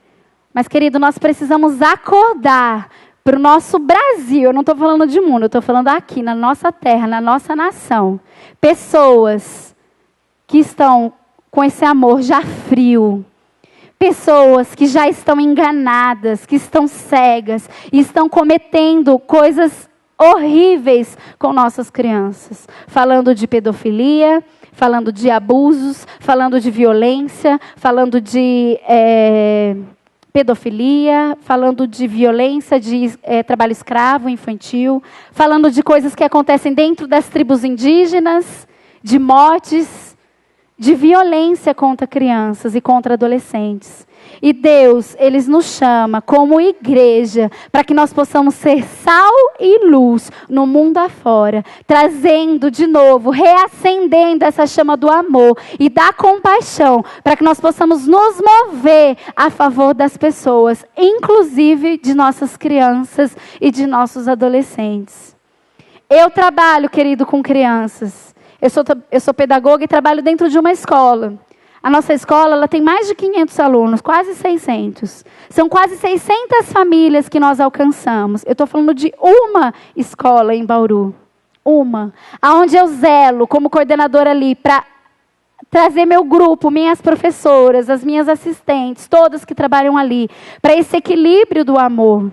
Mas, querido, nós precisamos acordar para o nosso Brasil. Eu não estou falando de mundo, eu estou falando aqui, na nossa terra, na nossa nação. Pessoas que estão com esse amor já frio. Pessoas que já estão enganadas, que estão cegas e estão cometendo coisas horríveis com nossas crianças. Falando de pedofilia, falando de abusos, falando de violência, falando de pedofilia, falando de violência, de trabalho escravo infantil, falando de coisas que acontecem dentro das tribos indígenas, de mortes, de violência contra crianças e contra adolescentes. E Deus, Ele nos chama como igreja para que nós possamos ser sal e luz no mundo afora, trazendo de novo, reacendendo essa chama do amor e da compaixão, para que nós possamos nos mover a favor das pessoas, inclusive de nossas crianças e de nossos adolescentes. Eu trabalho, querido, com crianças. Eu sou pedagoga e trabalho dentro de uma escola. A nossa escola ela tem mais de 500 alunos, quase 600. São quase 600 famílias que nós alcançamos. Eu estou falando de uma escola em Bauru. Uma. Onde eu zelo como coordenadora ali para trazer meu grupo, minhas professoras, as minhas assistentes, todas que trabalham ali, para esse equilíbrio do amor.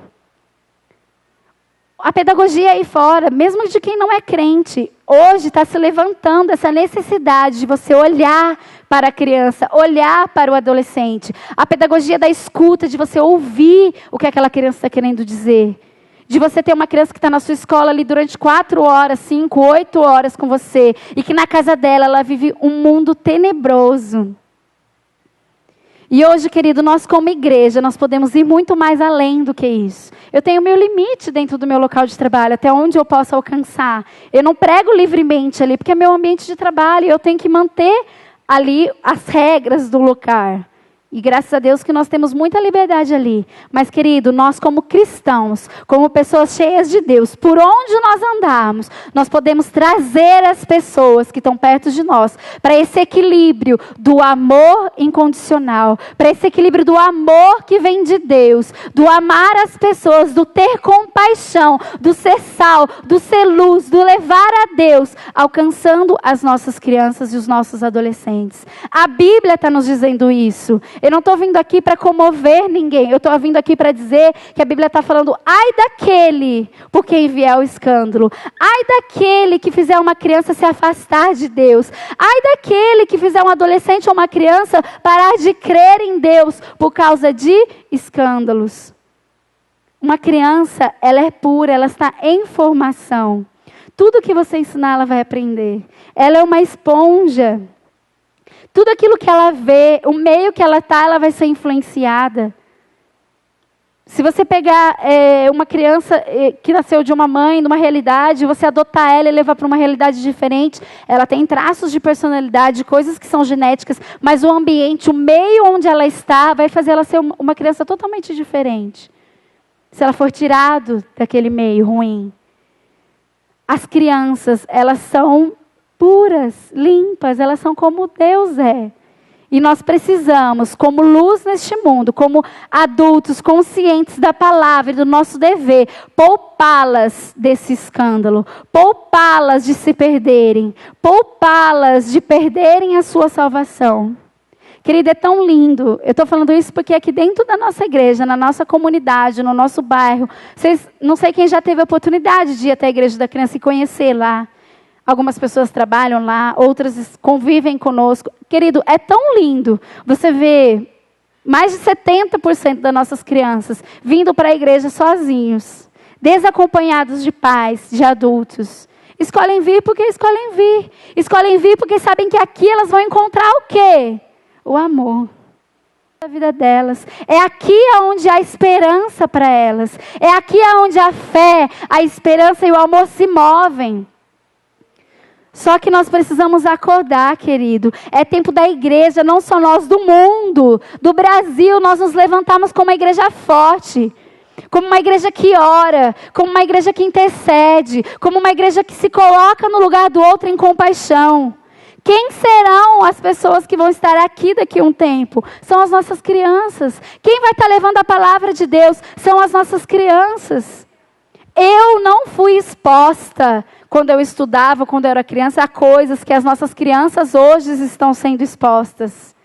A pedagogia aí fora, mesmo de quem não é crente, hoje está se levantando essa necessidade de você olhar para a criança, olhar para o adolescente. A pedagogia da escuta, de você ouvir o que aquela criança está querendo dizer. De você ter uma criança que está na sua escola ali durante 4 horas, 5, 8 horas com você, e que na casa dela ela vive um mundo tenebroso. E hoje, querido, nós como igreja, nós podemos ir muito mais além do que isso. Eu tenho meu limite dentro do meu local de trabalho, até onde eu posso alcançar. Eu não prego livremente ali, porque é meu ambiente de trabalho, e eu tenho que manter ali as regras do local. E graças a Deus que nós temos muita liberdade ali. Mas, querido, nós como cristãos, como pessoas cheias de Deus, por onde nós andarmos, nós podemos trazer as pessoas que estão perto de nós para esse equilíbrio do amor incondicional, para esse equilíbrio do amor que vem de Deus, do amar as pessoas, do ter compaixão, do ser sal, do ser luz, do levar a Deus, alcançando as nossas crianças e os nossos adolescentes. A Bíblia está nos dizendo isso. Eu não estou vindo aqui para comover ninguém. Eu estou vindo aqui para dizer que a Bíblia está falando, ai daquele por quem vier o escândalo. Ai daquele que fizer uma criança se afastar de Deus. Ai daquele que fizer um adolescente ou uma criança parar de crer em Deus por causa de escândalos. Uma criança, ela é pura, ela está em formação. Tudo que você ensinar, ela vai aprender. Ela é uma esponja. Tudo aquilo que ela vê, o meio que ela está, ela vai ser influenciada. Se você pegar uma criança que nasceu de uma mãe, de uma realidade, você adotar ela e levar para uma realidade diferente, ela tem traços de personalidade, coisas que são genéticas, mas o ambiente, o meio onde ela está, vai fazer ela ser uma criança totalmente diferente. Se ela for tirado daquele meio ruim. As crianças, elas são puras, limpas, elas são como Deus é. E nós precisamos, como luz neste mundo, como adultos conscientes da palavra e do nosso dever, poupá-las desse escândalo, poupá-las de se perderem, poupá-las de perderem a sua salvação. Querida, é tão lindo. Eu estou falando isso porque aqui dentro da nossa igreja, na nossa comunidade, no nosso bairro, não sei quem já teve a oportunidade de ir até a igreja da criança e conhecer lá. Algumas pessoas trabalham lá, outras convivem conosco. Querido, é tão lindo você ver mais de 70% das nossas crianças vindo para a igreja sozinhos, desacompanhados de pais, de adultos. Escolhem vir porque escolhem vir. Escolhem vir porque sabem que aqui elas vão encontrar o quê? O amor da vida delas. É aqui onde há esperança para elas. É aqui onde a fé, a esperança e o amor se movem. Só que nós precisamos acordar, querido. É tempo da igreja, não só nós, do mundo, do Brasil, nós nos levantarmos como uma igreja forte. Como uma igreja que ora, como uma igreja que intercede, como uma igreja que se coloca no lugar do outro em compaixão. Quem serão as pessoas que vão estar aqui daqui a um tempo? São as nossas crianças. Quem vai estar levando a palavra de Deus? São as nossas crianças. Eu não fui exposta, quando eu estudava, quando eu era criança, a coisas que as nossas crianças hoje estão sendo expostas.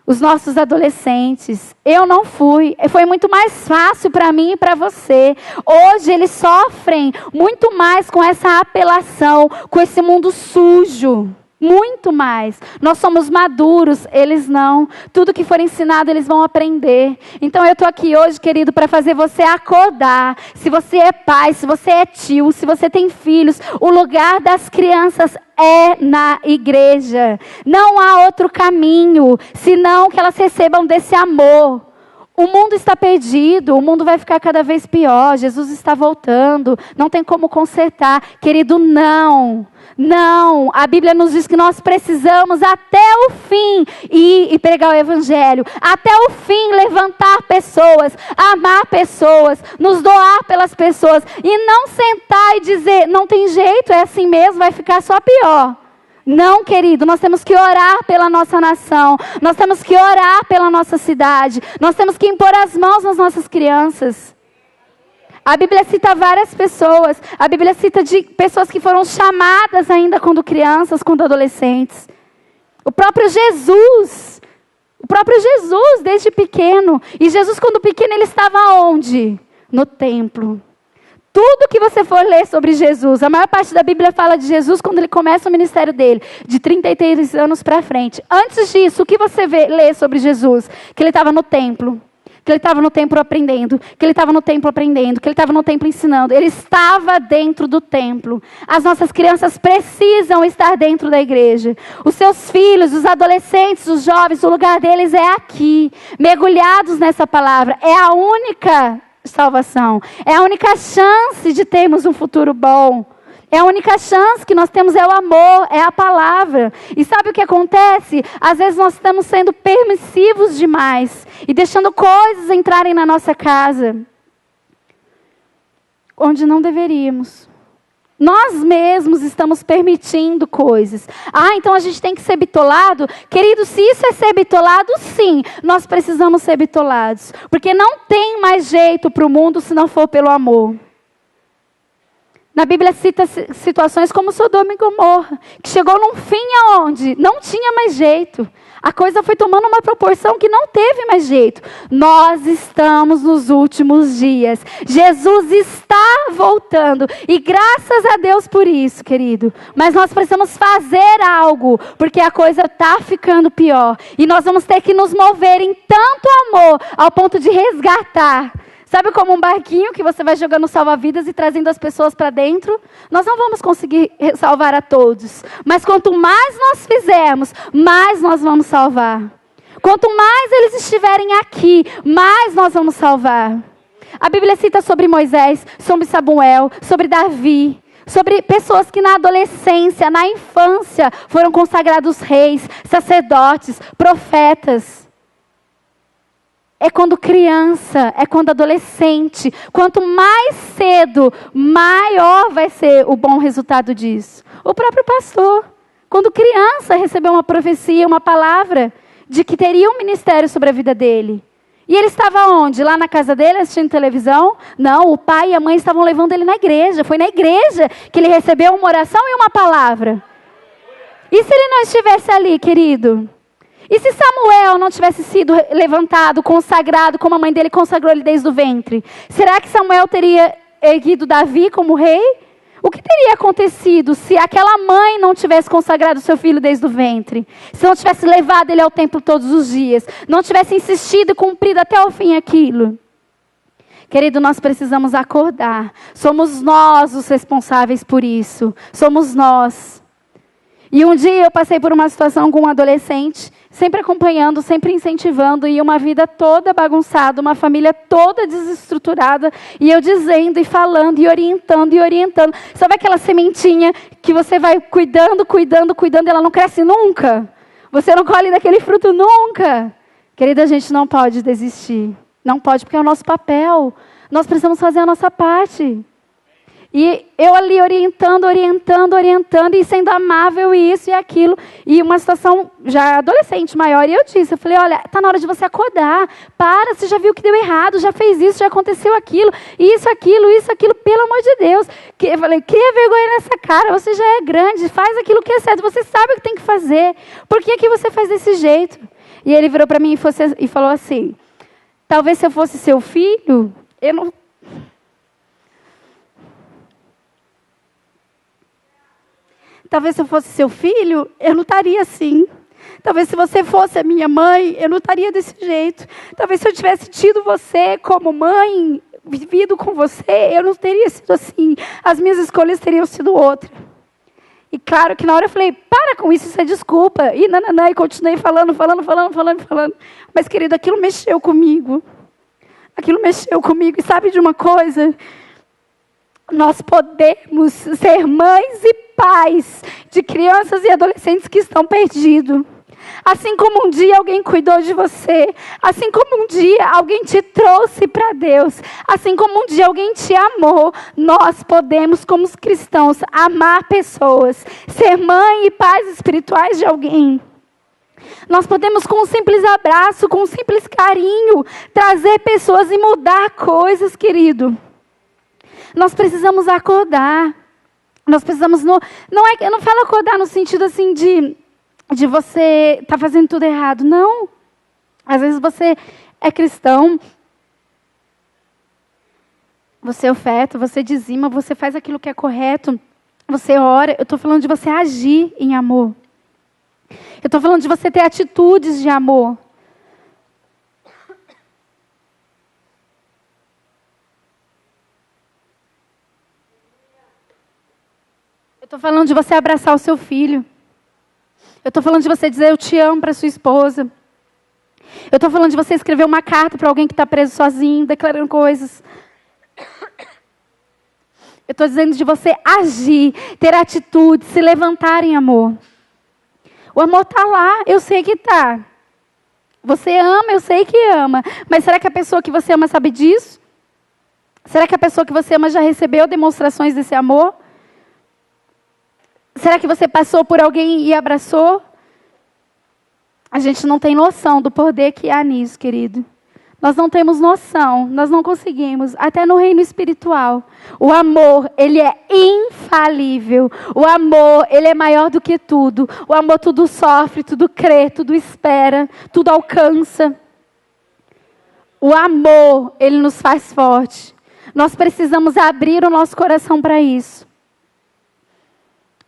Os nossos adolescentes, eu não fui. Foi muito mais fácil para mim e para você. Hoje eles sofrem muito mais com essa apelação, com esse mundo sujo. Muito mais. Nós somos maduros, eles não. Tudo que for ensinado, eles vão aprender. Então eu estou aqui hoje, querido, para fazer você acordar. Se você é pai, se você é tio, se você tem filhos, o lugar das crianças é na igreja. Não há outro caminho, senão que elas recebam desse amor. O mundo está perdido, o mundo vai ficar cada vez pior, Jesus está voltando, não tem como consertar. Querido, não. Não, a Bíblia nos diz que nós precisamos até o fim ir e pregar o Evangelho. Até o fim levantar pessoas, amar pessoas, nos doar pelas pessoas. E não sentar e dizer, não tem jeito, é assim mesmo, vai ficar só pior. Não, querido, nós temos que orar pela nossa nação. Nós temos que orar pela nossa cidade. Nós temos que impor as mãos nas nossas crianças. A Bíblia cita várias pessoas. A Bíblia cita de pessoas que foram chamadas ainda quando crianças, quando adolescentes. O próprio Jesus, desde pequeno. E Jesus, quando pequeno, ele estava onde? No templo. Tudo que você for ler sobre Jesus, a maior parte da Bíblia fala de Jesus quando ele começa o ministério dele, de 33 anos para frente. Antes disso, o que você lê sobre Jesus? Que ele estava no templo. Que ele estava no templo aprendendo, que ele estava no templo aprendendo, que ele estava no templo ensinando. Ele estava dentro do templo. As nossas crianças precisam estar dentro da igreja. Os seus filhos, os adolescentes, os jovens, o lugar deles é aqui, mergulhados nessa palavra. É a única salvação. É a única chance de termos um futuro bom. É a única chance que nós temos, é o amor, é a palavra. E sabe o que acontece? Às vezes nós estamos sendo permissivos demais e deixando coisas entrarem na nossa casa onde não deveríamos. Nós mesmos estamos permitindo coisas. Então a gente tem que ser bitolado? Querido, se isso é ser bitolado, sim, nós precisamos ser bitolados. Porque não tem mais jeito para o mundo se não for pelo amor. Na Bíblia cita situações como Sodoma e Gomorra, que chegou num fim aonde não tinha mais jeito. A coisa foi tomando uma proporção que não teve mais jeito. Nós estamos nos últimos dias. Jesus está voltando. E graças a Deus por isso, querido. Mas nós precisamos fazer algo, porque a coisa está ficando pior. E nós vamos ter que nos mover em tanto amor, ao ponto de resgatar. Sabe como um barquinho que você vai jogando salva-vidas e trazendo as pessoas para dentro? Nós não vamos conseguir salvar a todos. Mas quanto mais nós fizermos, mais nós vamos salvar. Quanto mais eles estiverem aqui, mais nós vamos salvar. A Bíblia cita sobre Moisés, sobre Samuel, sobre Davi. Sobre pessoas que na adolescência, na infância, foram consagrados reis, sacerdotes, profetas. É quando criança, é quando adolescente. Quanto mais cedo, maior vai ser o bom resultado disso. O próprio pastor, quando criança, recebeu uma profecia, uma palavra de que teria um ministério sobre a vida dele. E ele estava onde? Lá na casa dele, assistindo televisão? Não, o pai e a mãe estavam levando ele na igreja. Foi na igreja que ele recebeu uma oração e uma palavra. E se ele não estivesse ali, querido? E se Samuel não tivesse sido levantado, consagrado, como a mãe dele consagrou ele desde o ventre? Será que Samuel teria erguido Davi como rei? O que teria acontecido se aquela mãe não tivesse consagrado seu filho desde o ventre? Se não tivesse levado ele ao templo todos os dias? Não tivesse insistido e cumprido até o fim aquilo? Querido, nós precisamos acordar. Somos nós os responsáveis por isso. Somos nós. E um dia eu passei por uma situação com um adolescente, sempre acompanhando, sempre incentivando, e uma vida toda bagunçada, uma família toda desestruturada, e eu dizendo e falando e orientando e orientando. Sabe aquela sementinha que você vai cuidando, e ela não cresce nunca? Você não colhe daquele fruto nunca? Querida, a gente não pode desistir. Não pode, porque é o nosso papel. Nós precisamos fazer a nossa parte. E eu ali orientando, e sendo amável, e isso e aquilo. E uma situação já adolescente maior, e eu falei, olha, está na hora de você acordar. Para, você já viu que deu errado, já fez isso, já aconteceu aquilo, aquilo, pelo amor de Deus. Eu falei, cria vergonha nessa cara, você já é grande, faz aquilo que é certo, você sabe o que tem que fazer. Por que você faz desse jeito? E ele virou para mim e falou assim, talvez se eu fosse seu filho, eu não... Talvez se eu fosse seu filho, eu não estaria assim. Talvez se você fosse a minha mãe, eu não estaria desse jeito. Talvez se eu tivesse tido você como mãe, vivido com você, eu não teria sido assim. As minhas escolhas teriam sido outras. E claro que na hora eu falei, para com isso é desculpa. E nananã, e continuei falando. Mas, querido, aquilo mexeu comigo. E sabe de uma coisa? Nós podemos ser mães e pais de crianças e adolescentes que estão perdidos. Assim como um dia alguém cuidou de você, assim como um dia alguém te trouxe para Deus, assim como um dia alguém te amou, nós podemos, como cristãos, amar pessoas, ser mãe e pais espirituais de alguém. Nós podemos, com um simples abraço, com um simples carinho, trazer pessoas e mudar coisas, querido. Nós precisamos acordar. Nós precisamos... eu não falo acordar no sentido assim de você estar fazendo tudo errado. Não. Às vezes você é cristão, você oferta, você dizima, você faz aquilo que é correto, você ora. Eu estou falando de você agir em amor. Eu estou falando de você ter atitudes de amor. Eu estou falando de você abraçar o seu filho. Eu estou falando de você dizer eu te amo para sua esposa. Eu estou falando de você escrever uma carta para alguém que está preso sozinho, declarando coisas. Eu estou dizendo de você agir, ter atitude, se levantar em amor. O amor está lá, eu sei que está. Você ama, eu sei que ama. Mas será que a pessoa que você ama sabe disso? Será que a pessoa que você ama já recebeu demonstrações desse amor? Será que você passou por alguém e abraçou? A gente não tem noção do poder que há nisso, querido. Nós não temos noção, nós não conseguimos, até no reino espiritual. O amor, ele é infalível. O amor, ele é maior do que tudo. O amor tudo sofre, tudo crê, tudo espera, tudo alcança. O amor, ele nos faz forte. Nós precisamos abrir o nosso coração para isso.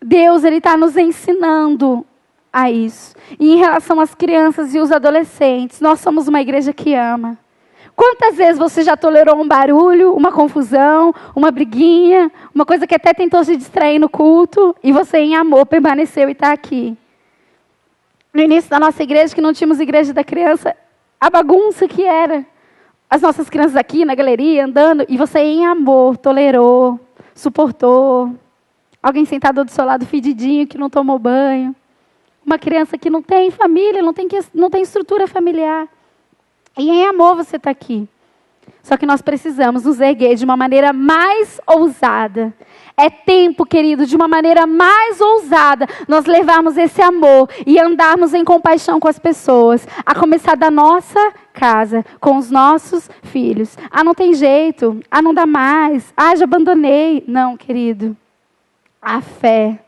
Deus, ele está nos ensinando a isso. E em relação às crianças e os adolescentes, nós somos uma igreja que ama. Quantas vezes você já tolerou um barulho, uma confusão, uma briguinha, uma coisa que até tentou se distrair no culto, e você em amor permaneceu e está aqui? No início da nossa igreja, que não tínhamos igreja da criança, a bagunça que era. As nossas crianças aqui na galeria, andando, e você em amor tolerou, suportou. Alguém sentado do seu lado fedidinho, que não tomou banho. Uma criança que não tem família, não tem estrutura familiar. E em amor você está aqui. Só que nós precisamos nos erguer de uma maneira mais ousada. É tempo, querido, de uma maneira mais ousada, nós levarmos esse amor e andarmos em compaixão com as pessoas. A começar da nossa casa, com os nossos filhos. Ah, não tem jeito. Ah, não dá mais. Ah, já abandonei. Não, querido. A fé,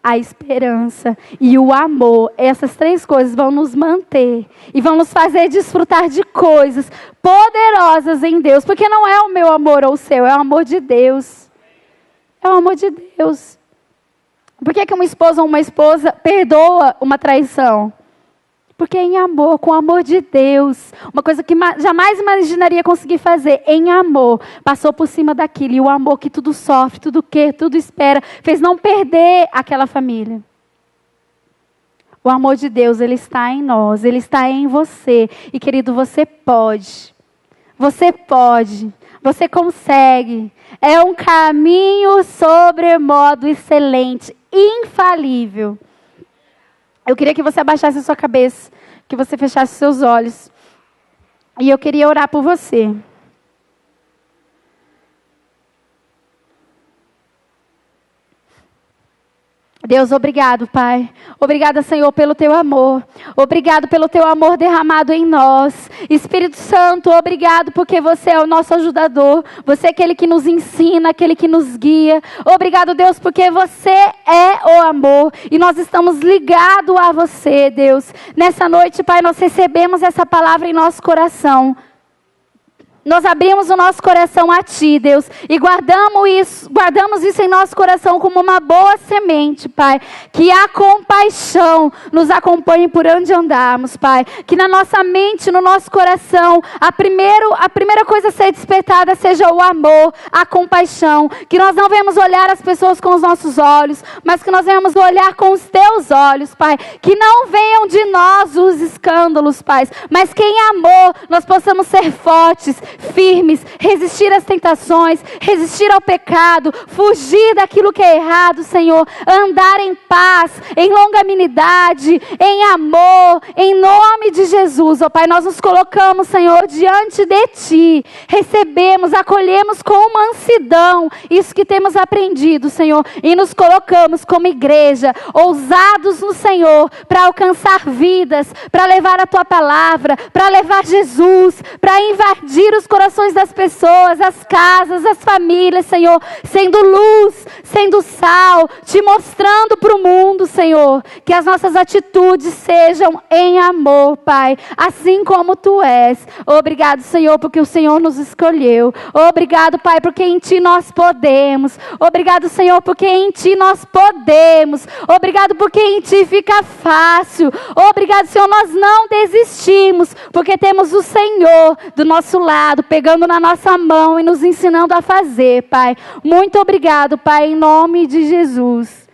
a esperança e o amor, essas três coisas vão nos manter e vão nos fazer desfrutar de coisas poderosas em Deus, porque não é o meu amor ou o seu, é o amor de Deus. É o amor de Deus. Por que uma esposa ou uma esposa perdoa uma traição? Porque é em amor, com o amor de Deus. Uma coisa que jamais imaginaria conseguir fazer. Em amor. Passou por cima daquilo. E o amor que tudo sofre, tudo quer, tudo espera. Fez não perder aquela família. O amor de Deus, Ele está em nós, Ele está em você. E querido, você pode. Você pode. Você consegue. É um caminho sobremodo excelente, infalível. Eu queria que você abaixasse a sua cabeça, que você fechasse seus olhos. E eu queria orar por você. Deus, obrigado, Pai. Obrigada, Senhor, pelo Teu amor. Obrigado pelo Teu amor derramado em nós. Espírito Santo, obrigado porque você é o nosso ajudador. Você é aquele que nos ensina, aquele que nos guia. Obrigado, Deus, porque você é o amor. E nós estamos ligados a você, Deus. Nessa noite, Pai, nós recebemos essa palavra em nosso coração. Nós abrimos o nosso coração a Ti, Deus, e guardamos isso em nosso coração como uma boa semente, Pai. Que a compaixão nos acompanhe por onde andarmos, Pai. Que na nossa mente, no nosso coração, a primeira coisa a ser despertada seja o amor, a compaixão. Que nós não venhamos olhar as pessoas com os nossos olhos, mas que nós venhamos olhar com os Teus olhos, Pai. Que não venham de nós os escândalos, Pai, mas que em amor nós possamos ser fortes, firmes, resistir às tentações, resistir ao pecado, fugir daquilo que é errado, Senhor, andar em paz, em longanimidade, em amor, em nome de Jesus, ó Pai, nós nos colocamos, Senhor, diante de Ti, recebemos, acolhemos com mansidão isso que temos aprendido, Senhor, e nos colocamos como igreja, ousados no Senhor, para alcançar vidas, para levar a Tua palavra, para levar Jesus, para invadir os corações das pessoas, as casas, as famílias, Senhor, sendo luz, sendo sal, Te mostrando para o mundo, Senhor, que as nossas atitudes sejam em amor, Pai, assim como Tu és. Obrigado, Senhor, porque o Senhor nos escolheu. Obrigado, Pai, porque em Ti nós podemos. Obrigado, Senhor, porque em Ti nós podemos. Obrigado, porque em Ti fica fácil. Obrigado, Senhor, nós não desistimos, porque temos o Senhor do nosso lado, pegando na nossa mão e nos ensinando a fazer, Pai. Muito obrigado, Pai, em nome de Jesus.